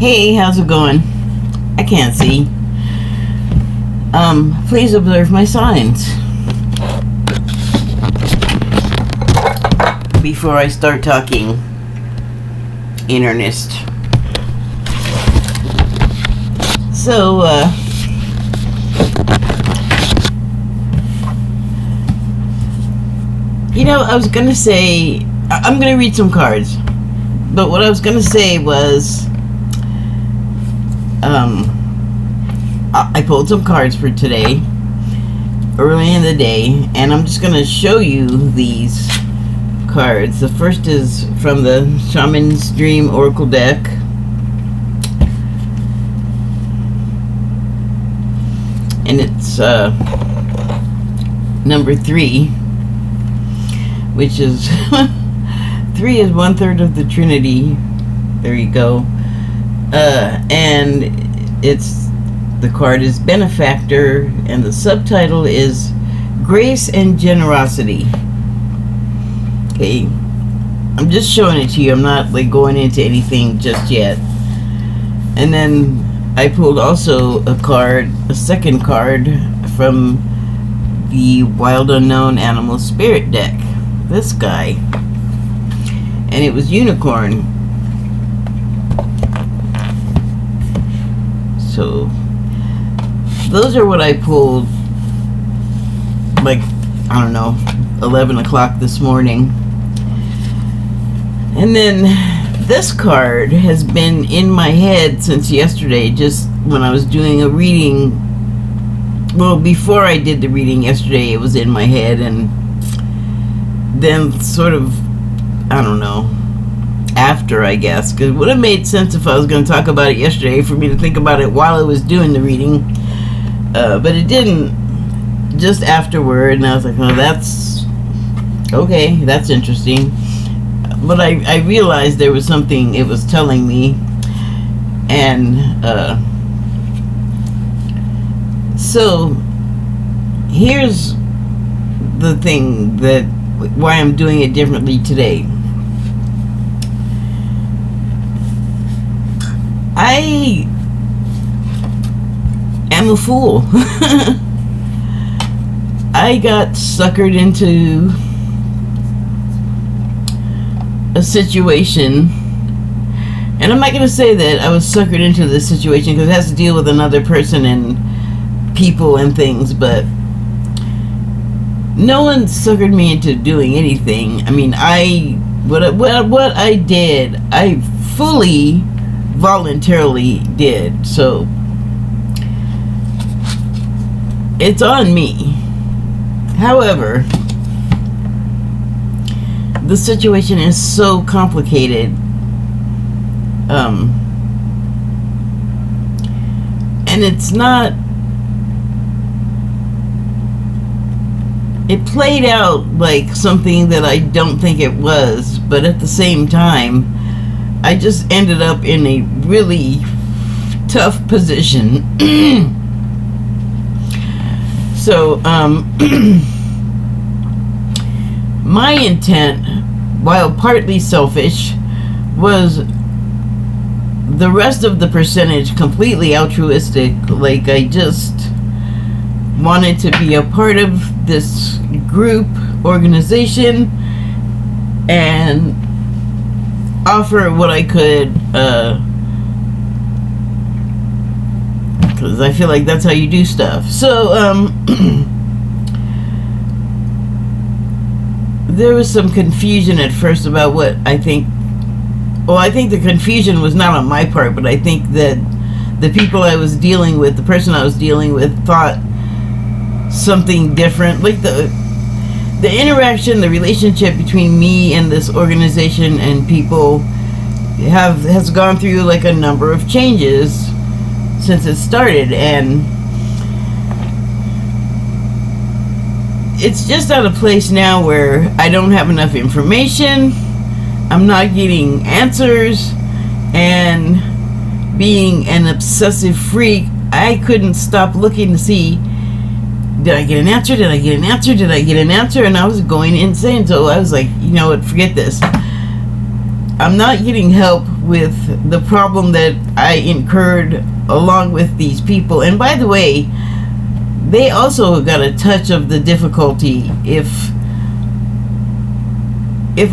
Hey, how's it going? I can't see. Please observe my signs before I start talking in earnest. So, I was gonna say, I'm gonna read some cards, but what I was gonna say was, I pulled some cards for today, early in the day, and I'm just going to show you these cards. The first is from the Shaman's Dream Oracle deck. And it's number 3, which is 3 is 1/3 of the Trinity. There you go. And the card is Benefactor, and the subtitle is Grace and Generosity. Okay, I'm just showing it to you. I'm not like going into anything just yet. And then I pulled also a second card from the Wild Unknown Animal Spirit deck. This guy, and it was Unicorn. So those are what I pulled, like, I don't know, 11 o'clock this morning. And then this card has been in my head since yesterday, just when I was doing a reading. Well, before I did the reading yesterday, it was in my head, and then sort of, I don't know, after, I guess, because it would have made sense if I was going to talk about it yesterday for me to think about it while I was doing the reading, but it didn't. Just afterward, and I was like, oh, that's okay, that's interesting. But I realized there was something it was telling me, and so here's the thing that why I'm doing it differently today. I am a fool. I got suckered into a situation, and I'm not going to say that I was suckered into this situation because it has to deal with another person and people and things, but no one suckered me into doing anything. I mean, what I did, I fully voluntarily did, so it's on me. However, the situation is so complicated, and it's not, it played out like something that I don't think it was, but at the same time I just ended up in a really tough position. So, my intent, while partly selfish, was the rest of the percentage completely altruistic. Like, I just wanted to be a part of this group, organization, and offer what I could, because I feel like that's how you do stuff. So, there was some confusion at first about what I think. Well, I think the confusion was not on my part, but I think that the people I was dealing with, the person I was dealing with, thought something different. Like the interaction, the relationship between me and this organization and people has gone through like a number of changes since it started, and it's just at a place now where I don't have enough information, I'm not getting answers, and being an obsessive freak, I couldn't stop looking to see, did I get an answer? Did I get an answer? Did I get an answer? And I was going insane. So I was like, you know what, forget this. I'm not getting help with the problem that I incurred along with these people. And by the way, they also got a touch of the difficulty if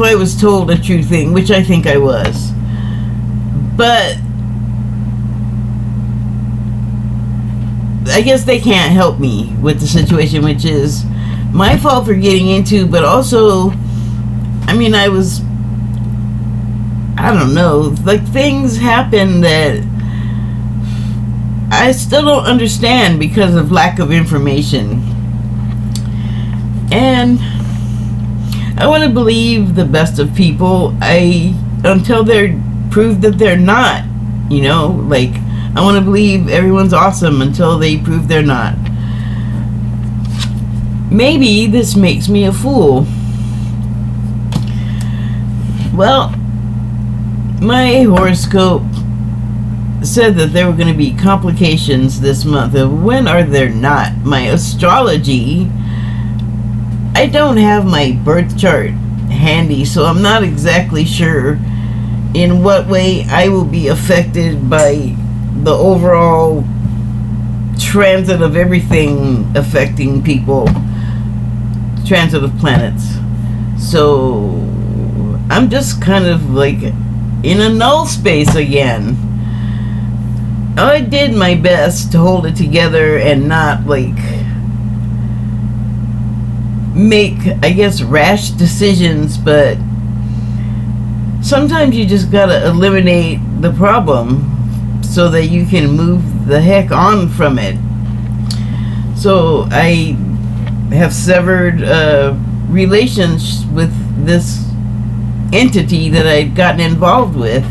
I was told a true thing, which I think I was. But I guess they can't help me with the situation, which is my fault for getting into, but also, I mean, I don't know, like, things happen that I still don't understand because of lack of information. And I want to believe the best of people until they're proved that they're not, you know, like, I want to believe everyone's awesome until they prove they're not. Maybe this makes me a fool. Well, my horoscope said that there were going to be complications this month. And when are there not? My astrology, I don't have my birth chart handy, so I'm not exactly sure in what way I will be affected by the overall transit of everything affecting people, transit of planets. So I'm just kind of like in a null space again. I did my best to hold it together and not like make, I guess, rash decisions, but sometimes you just gotta eliminate the problem so that you can move the heck on from it. So I have severed relations with this entity that I'd gotten involved with,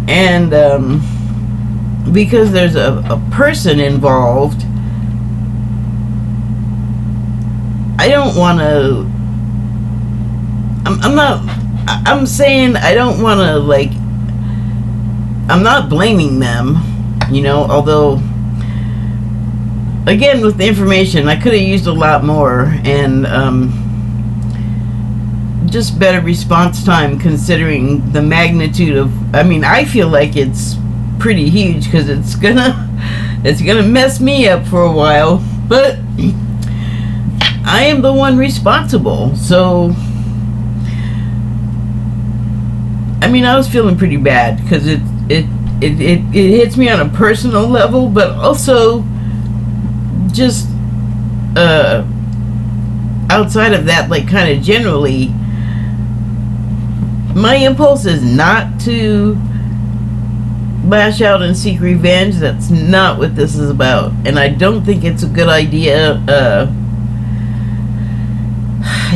and because there's a person involved, I don't want to, I'm saying I don't want to, like, I'm not blaming them, you know, although, again, with the information, I could have used a lot more, and just better response time considering the magnitude of, I mean, I feel like it's pretty huge because it's gonna mess me up for a while, but I am the one responsible. So I mean, I was feeling pretty bad because it hits me on a personal level, but also just outside of that, like, kind of generally, my impulse is not to lash out and seek revenge. That's not what this is about, and I don't think it's a good idea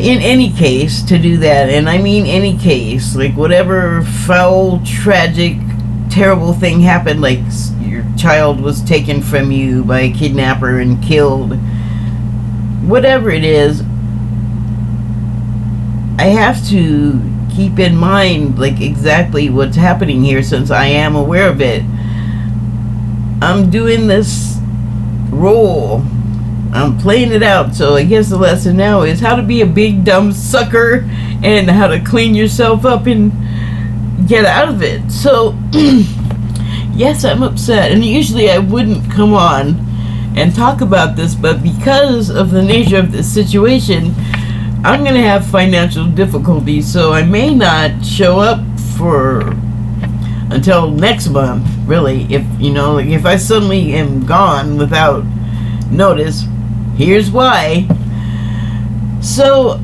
in any case to do that. And I mean any case, like, whatever foul, tragic, terrible thing happened, like your child was taken from you by a kidnapper and killed, whatever it is, I have to keep in mind, like, exactly what's happening here, since I am aware of it. I'm doing this role, I'm playing it out, so I guess the lesson now is how to be a big dumb sucker and how to clean yourself up and get out of it. So yes, I'm upset, and usually I wouldn't come on and talk about this, but because of the nature of this situation, I'm gonna have financial difficulties, so I may not show up for until next month, really. If, you know, like, if I suddenly am gone without notice, here's why. So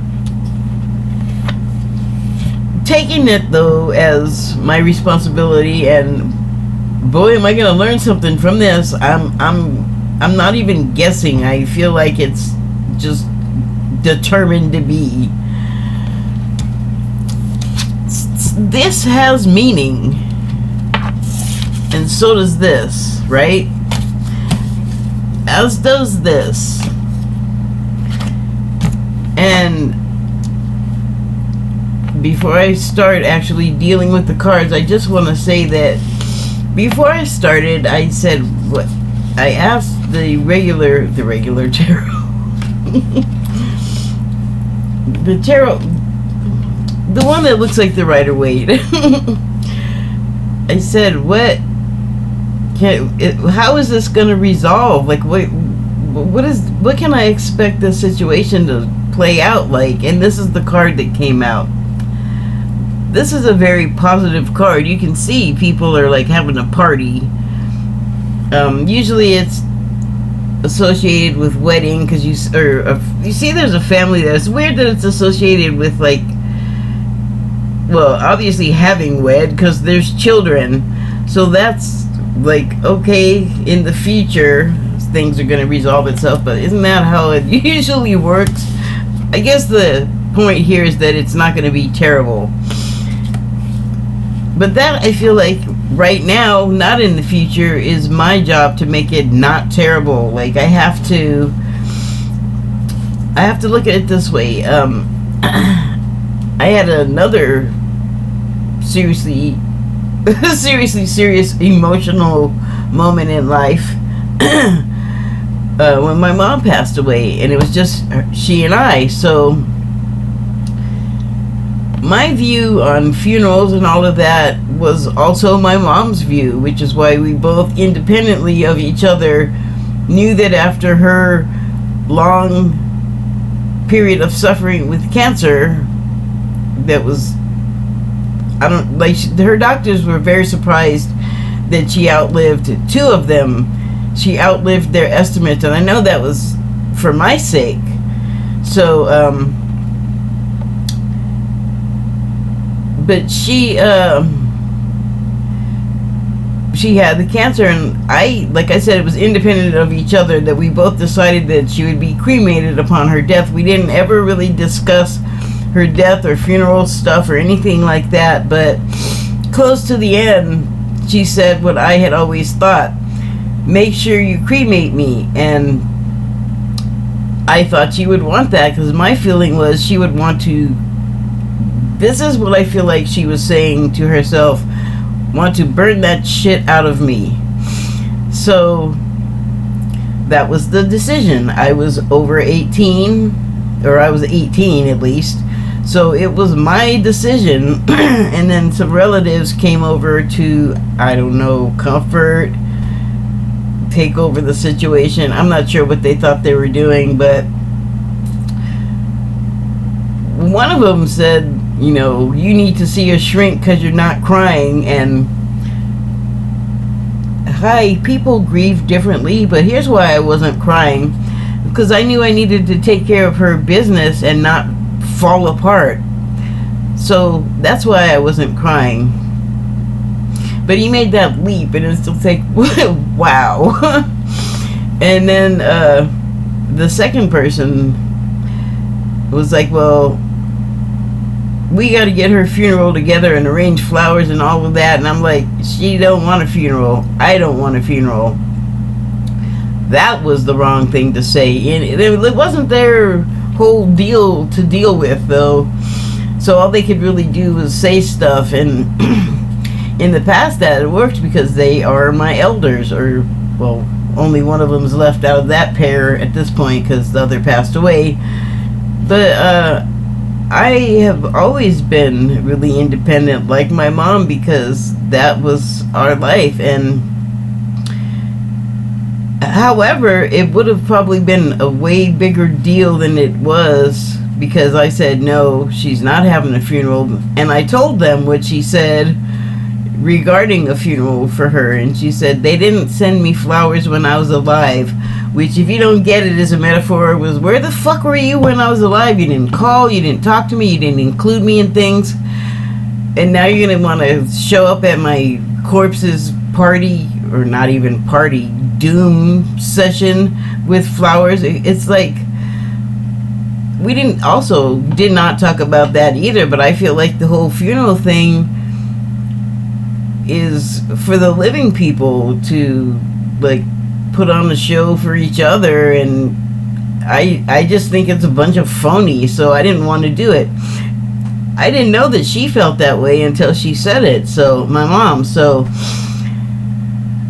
taking it though as my responsibility, and boy, am I gonna learn something from this. I'm not even guessing. I feel like it's just determined to be. This has meaning, and so does this, right? As does this. And before I start actually dealing with the cards, I just want to say that before I started, I said, what I asked the regular tarot. The tarot, the one that looks like the Rider-Waite. I said, how is this going to resolve? Like, what can I expect this situation to play out like? And this is the card that came out. This is a very positive card. You can see people are like having a party. Usually it's associated with wedding, because you see there's a family there. It's weird that it's associated with, like, well, obviously having wed, because there's children, so that's like, okay, in the future things are going to resolve itself. But isn't that how it usually works? I guess the point here is that it's not going to be terrible, but that, I feel like right now, not in the future, is my job to make it not terrible. Like, I have to look at it this way. I had another seriously serious emotional moment in life when my mom passed away, and it was just she and I. So my view on funerals and all of that was also my mom's view, which is why we both, independently of each other, knew that after her long period of suffering with cancer, that was, her doctors were very surprised that she outlived two of them. She outlived their estimates, and I know that was for my sake. So, but she had the cancer, and like I said, it was independent of each other that we both decided that she would be cremated upon her death. We didn't ever really discuss her death or funeral stuff or anything like that, but close to the end, she said what I had always thought: make sure you cremate me. And I thought she would want that, because my feeling was she would want to, this is what I feel like she was saying to herself, want to burn that shit out of me. So that was the decision. I was over 18, or I was 18 at least, so it was my decision. And then some relatives came over to, I don't know, comfort, take over the situation. I'm not sure what they thought they were doing, but one of them said, you know, you need to see a shrink because you're not crying. And hi, people grieve differently, but here's why I wasn't crying: because I knew I needed to take care of her business and not fall apart. So that's why I wasn't crying. But he made that leap, and it's just like, wow. And then the second person was like, well, we got to get her funeral together and arrange flowers and all of that. And I'm like, she don't want a funeral. I don't want a funeral. That was the wrong thing to say. And it wasn't their whole deal to deal with, though. So all they could really do was say stuff. And in the past, that had worked because they are my elders. Or, well, only one of them's left out of that pair at this point because the other passed away. But I have always been really independent, like my mom, because that was our life. And however, it would have probably been a way bigger deal than it was, because I said, no, she's not having a funeral. And I told them what she said regarding a funeral for her. And she said, they didn't send me flowers when I was alive. Which, if you don't get it as a metaphor, was, where the fuck were you when I was alive? You didn't call, you didn't talk to me, you didn't include me in things. And now you're going to want to show up at my corpse's party, or not even party, doom session with flowers. It's like, we did not talk about that either, but I feel like the whole funeral thing is for the living people to, like, put on a show for each other, and I just think it's a bunch of phony, so I didn't want to do it. I didn't know that she felt that way until she said it, so my mom. So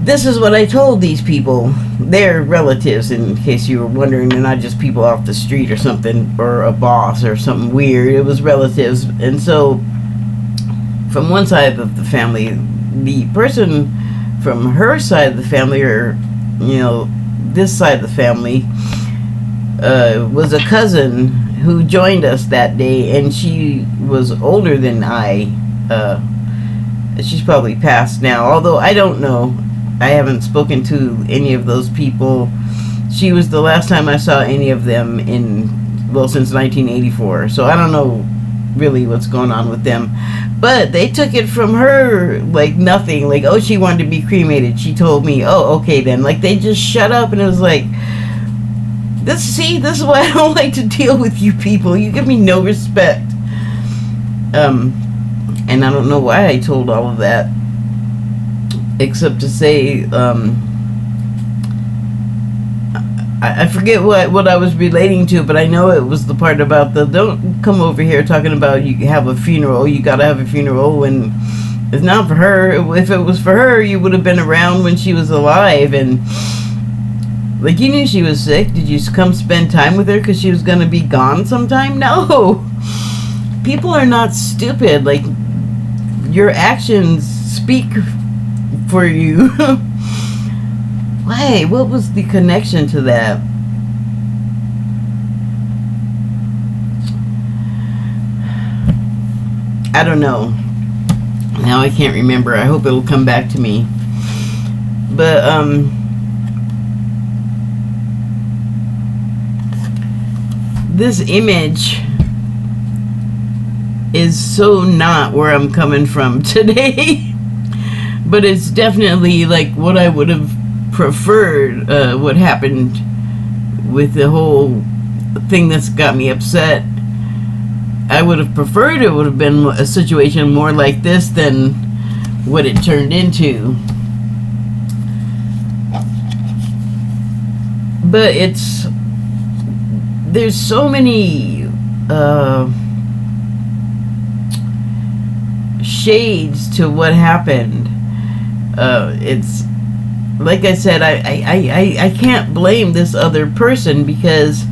this is what I told these people. They're relatives, in case you were wondering. They're not just people off the street or something, or a boss or something weird. It was relatives. And so from one side of the family, the person from her side of the family, or this side of the family, was a cousin who joined us that day, and she was older than I. She's probably passed now, although I don't know. I haven't spoken to any of those people. She was the last time I saw any of them since 1984. So I don't know really what's going on with them. But they took it from her like nothing. Like, oh, she wanted to be cremated. She told me, oh, okay then. Like, they just shut up, and it was like, this is why I don't like to deal with you people. You give me no respect. And I don't know why I told all of that, except to say, I forget what I was relating to, but I know it was the part about don't come over here talking about you have a funeral, you gotta have a funeral, when it's not for her. If it was for her, you would have been around when she was alive, and like, you knew she was sick. Did you come spend time with her because she was gonna be gone sometime? No. People are not stupid. Like, your actions speak for you. Why? What was the connection to that? I don't know. Now I can't remember. I hope it'll come back to me. But, this image is so not where I'm coming from today. But it's definitely like what I would have preferred, what happened with the whole thing that's got me upset. I would have preferred it would have been a situation more like this than what it turned into. But there's so many shades to what happened. It's like I said, I can't blame this other person, because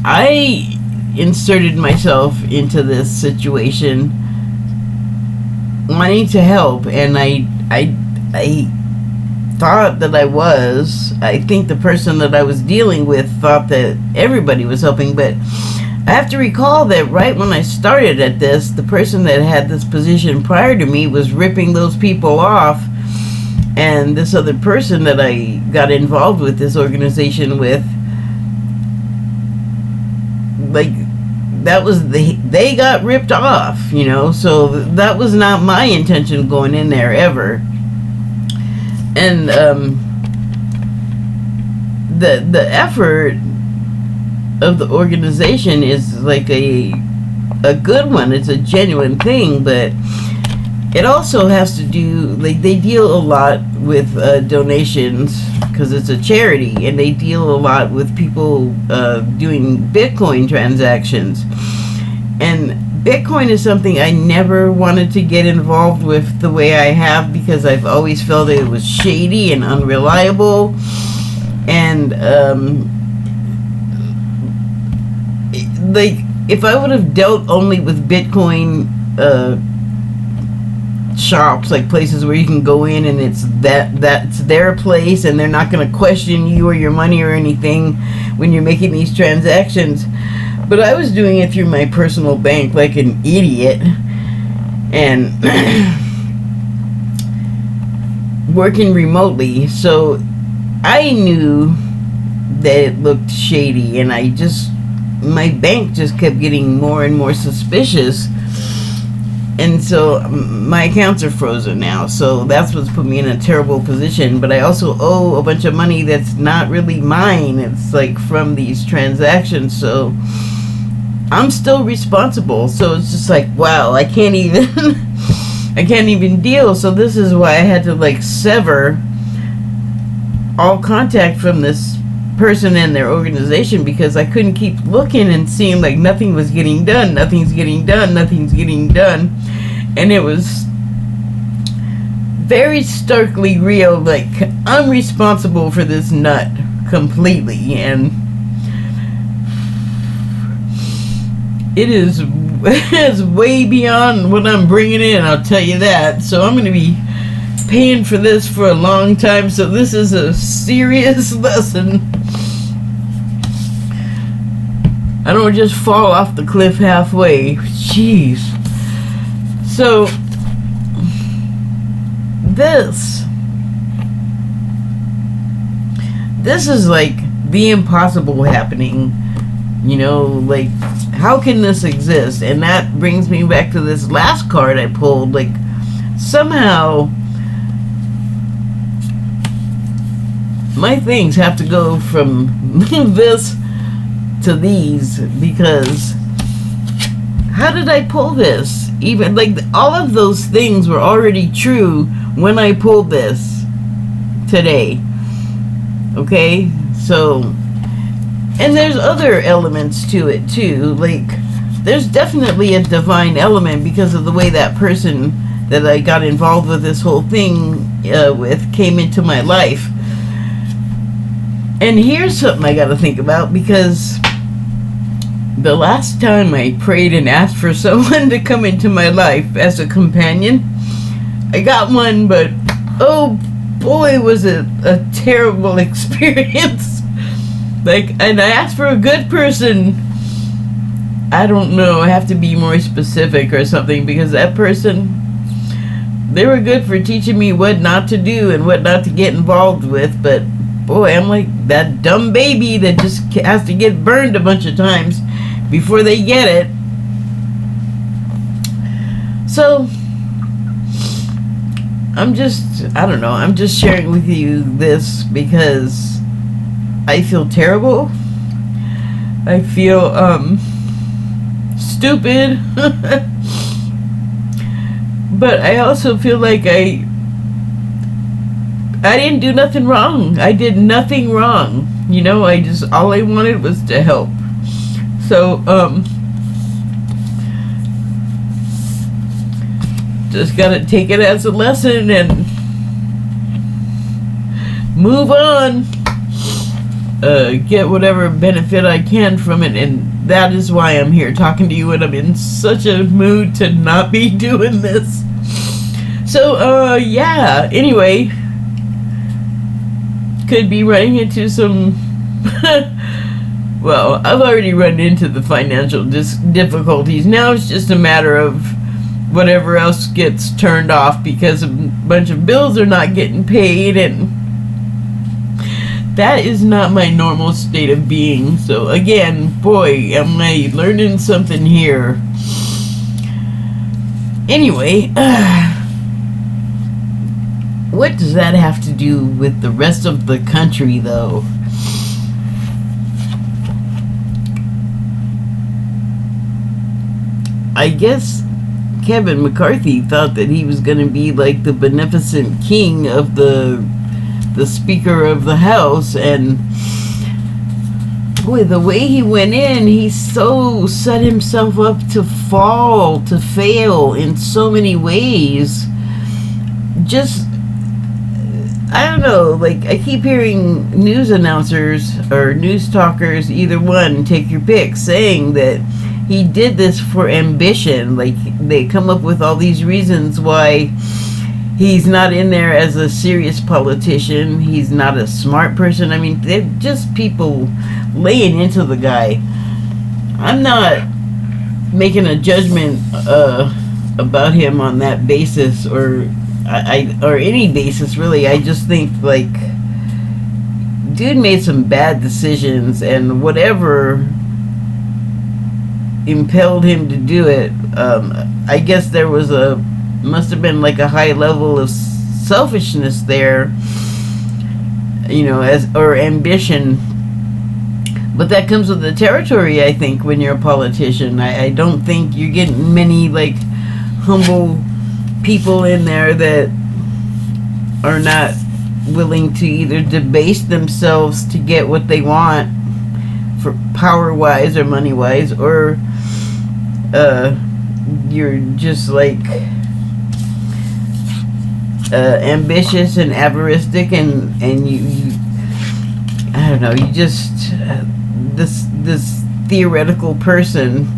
I inserted myself into this situation wanting to help, and I thought that I think the person that I was dealing with thought that everybody was helping. But I have to recall that right when I started at this, the person that had this position prior to me was ripping those people off, and this other person that I got involved with this organization with, like, they got ripped off, so that was not my intention going in there ever. And the effort of the organization is like a good one. It's a genuine thing, but it also has to do, like, they deal a lot with donations, because it's a charity, and they deal a lot with people doing Bitcoin transactions. And Bitcoin is something I never wanted to get involved with the way I have, because I've always felt it was shady and unreliable. And like, if I would have dealt only with Bitcoin shops, like places where you can go in and it's that's their place, and they're not going to question you or your money or anything when you're making these transactions. But I was doing it through my personal bank like an idiot, and working remotely, so I knew that it looked shady, and my bank just kept getting more and more suspicious. And so my accounts are frozen now, so that's what's put me in a terrible position. But I also owe a bunch of money that's not really mine. It's like from these transactions, so I'm still responsible. So it's just like, wow, I can't even deal. So this is why I had to like sever all contact from this person and their organization, because I couldn't keep looking and seeing like nothing was getting done. Nothing's getting done. And it was very starkly real. Like, I'm responsible for this nut completely, and it is way beyond what I'm bringing in, I'll tell you that. So I'm going to be paying for this for a long time, so this is a serious lesson. I don't just fall off the cliff halfway. Jeez. So this is like the impossible happening. You know, like, how can this exist? And that brings me back to this last card I pulled. Like, somehow my things have to go from this to these, because how did I pull this? Even, like, all of those things were already true when I pulled this today. Okay? So, and there's other elements to it too. Like, there's definitely a divine element because of the way that person that I got involved with this whole thing with came into my life. And here's something I got to think about, because the last time I prayed and asked for someone to come into my life as a companion, I got one, but oh boy, was it a terrible experience. Like, and I asked for a good person. I don't know, I have to be more specific or something, because that person, they were good for teaching me what not to do and what not to get involved with, but boy, I'm like that dumb baby that just has to get burned a bunch of times before they get it. So I don't know, I'm just sharing with you this because I feel terrible. I feel stupid. But I also feel like I didn't do nothing wrong. I did nothing wrong. You know, all I wanted was to help. So, just gotta take it as a lesson and move on. Get whatever benefit I can from it, and that is why I'm here talking to you, and I'm in such a mood to not be doing this. So, yeah, anyway, could be running into some well, I've already run into the financial difficulties. Now it's just a matter of whatever else gets turned off, because a bunch of bills are not getting paid, and that is not my normal state of being. So again, boy, am I learning something here. Anyway, what does that have to do with the rest of the country, though? I guess Kevin McCarthy thought that he was going to be like the beneficent king of the Speaker of the House, and boy, the way he went in, he so set himself up to fail in so many ways. Just, I don't know, like, I keep hearing news announcers or news talkers, either one, take your pick, saying that he did this for ambition. Like, they come up with all these reasons why he's not in there as a serious politician. He's not a smart person. I mean, they're just people laying into the guy. I'm not making a judgment about him on that basis, or or any basis really. I just think, like, dude made some bad decisions, and whatever impelled him to do it, I guess there was must have been like a high level of selfishness there, you know, or ambition. But that comes with the territory, I think, when you're a politician. I don't think you're getting many, like, humble people in there that are not willing to either debase themselves to get what they want, for power-wise or money-wise, or you're just like ambitious and avaricistic, and you I don't know, you just this theoretical person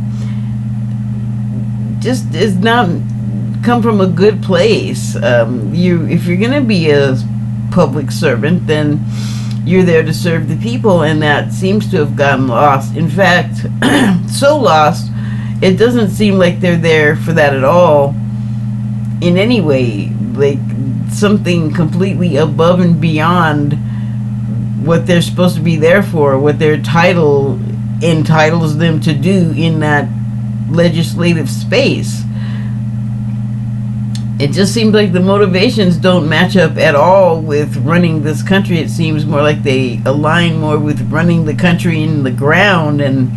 just is not come from a good place. If you're gonna be a public servant, then you're there to serve the people, and that seems to have gotten lost. In fact, so lost, it doesn't seem like they're there for that at all in any way. Like something completely above and beyond what they're supposed to be there for, what their title entitles them to do in that legislative space. It just seems like the motivations don't match up at all with running this country. It seems more like they align more with running the country in the ground, and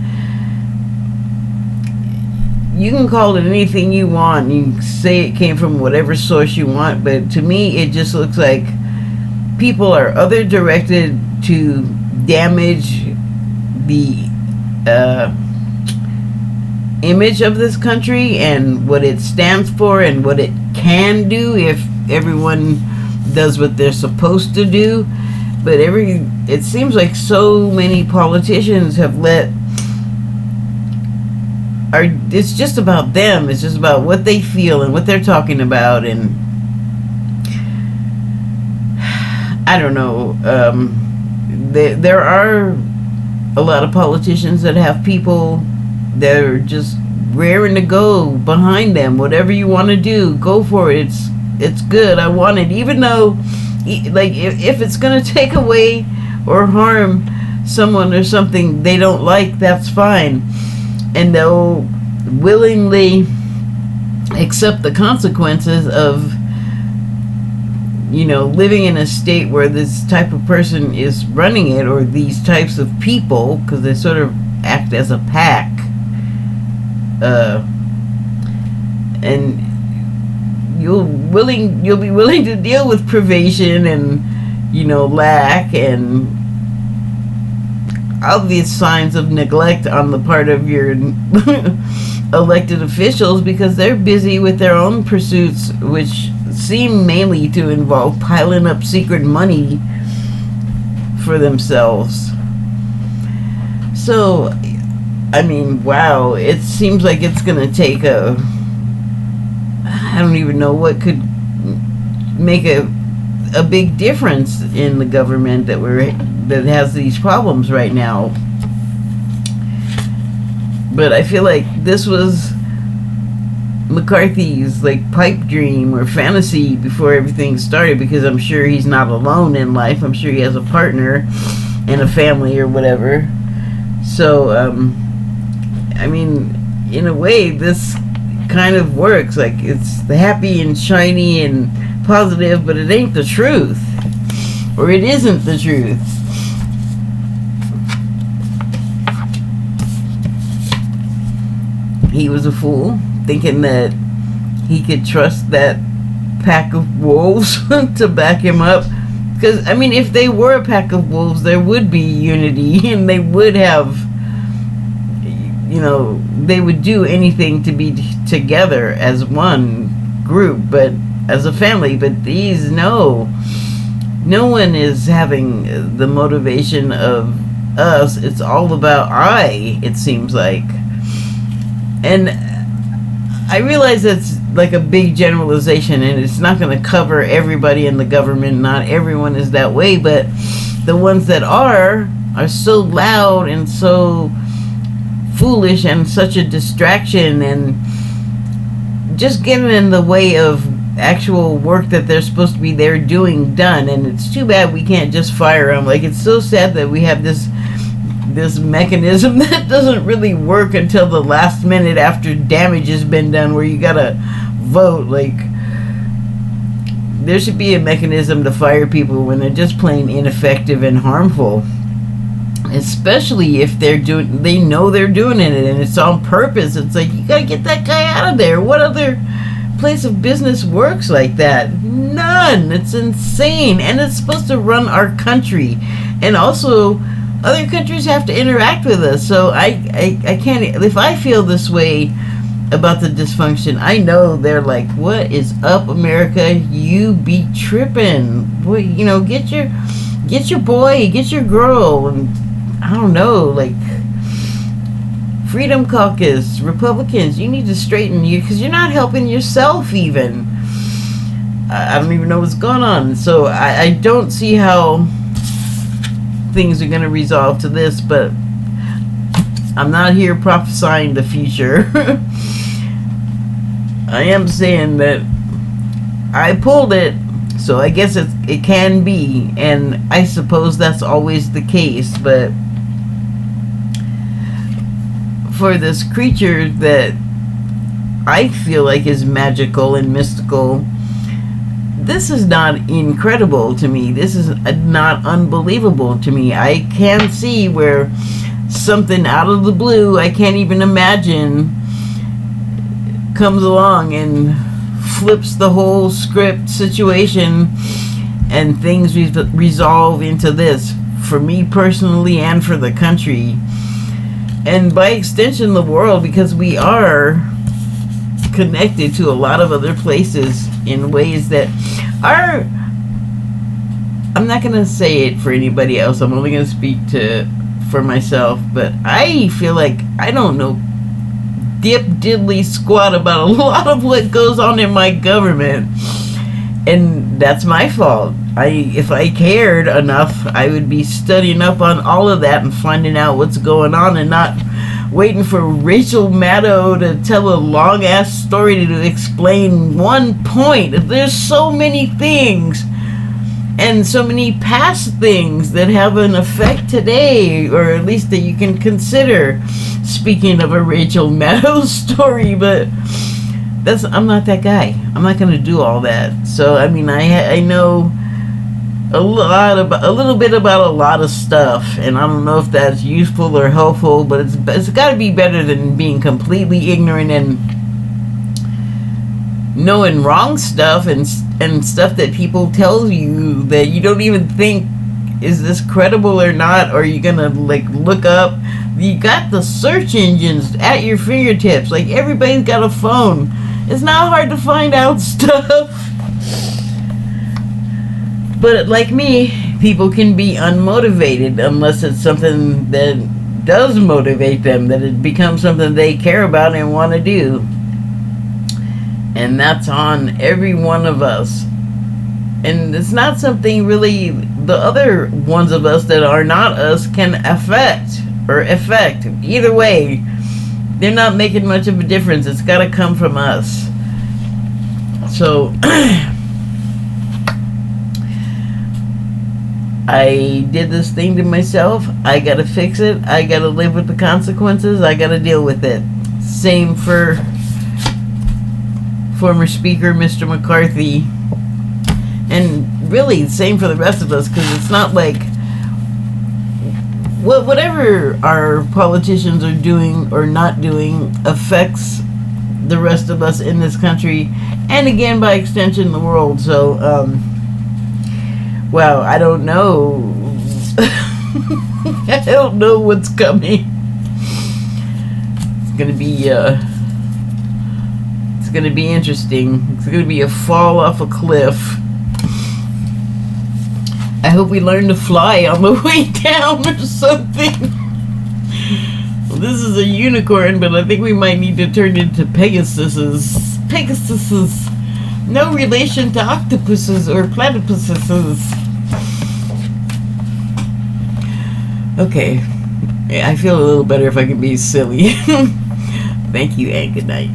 you can call it anything you want. You can say it came from whatever source you want, but to me it just looks like people are other directed to damage the image of this country and what it stands for and what it can do if everyone does what they're supposed to do. But it seems like so many politicians have it's just about them. It's just about what they feel and what they're talking about, and I don't know. There are a lot of politicians that have people that are just raring to go behind them. Whatever you want to do, go for it. It's good. I want it, even though, like, if it's gonna take away or harm someone or something they don't like, that's fine, and they'll willingly accept the consequences of, you know, living in a state where this type of person is running it, or these types of people, because they sort of act as a pack. And you'll be willing to deal with privation and, you know, lack and obvious signs of neglect on the part of your elected officials, because they're busy with their own pursuits, which seem mainly to involve piling up secret money for themselves. So, I mean, wow, it seems like it's going to take I don't even know what could make a big difference in the government that has these problems right now. But I feel like this was McCarthy's like pipe dream or fantasy before everything started, because I'm sure he's not alone in life. I'm sure he has a partner and a family or whatever. So I mean, in a way, this kind of works. Like, it's the happy and shiny and positive, but it ain't the truth, or it isn't the truth. He was a fool, thinking that he could trust that pack of wolves to back him up. Because, I mean, if they were a pack of wolves, there would be unity, and they would have, you know, they would do anything to be together as one group, but as a family. But these, no one is having the motivation of us. It's all about it seems like. And I realize that's like a big generalization, and it's not going to cover everybody in the government. Not everyone is that way, but the ones that are so loud and so foolish and such a distraction, and just getting in the way of actual work that they're supposed to be there doing done. And it's too bad we can't just fire them. Like, it's so sad that we have this mechanism that doesn't really work until the last minute after damage has been done, where you gotta vote. Like, there should be a mechanism to fire people when they're just plain ineffective and harmful, especially if they know they're doing it and it's on purpose. It's like, you gotta get that guy out of there. What other place of business works like that? None. It's insane. And it's supposed to run our country, and also other countries have to interact with us. So I can't, if I feel this way, about the dysfunction. I know they're like, what is up, America? You be tripping. Boy, you know, get your boy, get your girl, and I don't know, like Freedom Caucus, Republicans, you need to straighten you, because you're not helping yourself even. I don't even know what's going on. So I don't see how things are going to resolve to this, but I'm not here prophesying the future. I am saying that I pulled it, so I guess it can be, and I suppose that's always the case, but for this creature that I feel like is magical and mystical, this is not incredible to me. This is not unbelievable to me. I can see where something out of the blue, I can't even imagine, comes along and flips the whole script situation, and things resolve into this, for me personally and for the country, and by extension the world, because we are connected to a lot of other places in ways that are, I'm not going to say it for anybody else, I'm only going to speak for myself, but I feel like I don't know dip diddly squat about a lot of what goes on in my government, and that's my fault. If I cared enough, I would be studying up on all of that and finding out what's going on, and not waiting for Rachel Maddow to tell a long ass story to explain one point. There's so many things, and so many past things that have an effect today, or at least that you can consider. Speaking of a Rachel Maddow story, but I'm not that guy. I'm not going to do all that. So I mean, I know a little bit about a lot of stuff, and I don't know if that's useful or helpful, but it's got to be better than being completely ignorant and knowing wrong stuff and stuff that people tell you that you don't even think, is this credible or not, or you're gonna like look up. You got the search engines at your fingertips, like everybody's got a phone. It's not hard to find out stuff. But like me, people can be unmotivated unless it's something that does motivate them, that it becomes something they care about and want to do. And that's on every one of us. And it's not something really the other ones of us that are not us can affect. Either way, they're not making much of a difference. It's got to come from us. So I did this thing to myself. I gotta fix it. I gotta live with the consequences. I gotta deal with it. Same for former Speaker Mr. McCarthy, and really same for the rest of us, because it's not like whatever our politicians are doing or not doing affects the rest of us in this country, and again by extension the world. So well, I don't know. I don't know what's coming. It's gonna be interesting. It's gonna be a fall off a cliff. I hope we learn to fly on the way down or something. Well, this is a unicorn, but I think we might need to turn into Pegasuses. No relation to octopuses or platypuses. Okay, I feel a little better if I can be silly. Thank you and good night.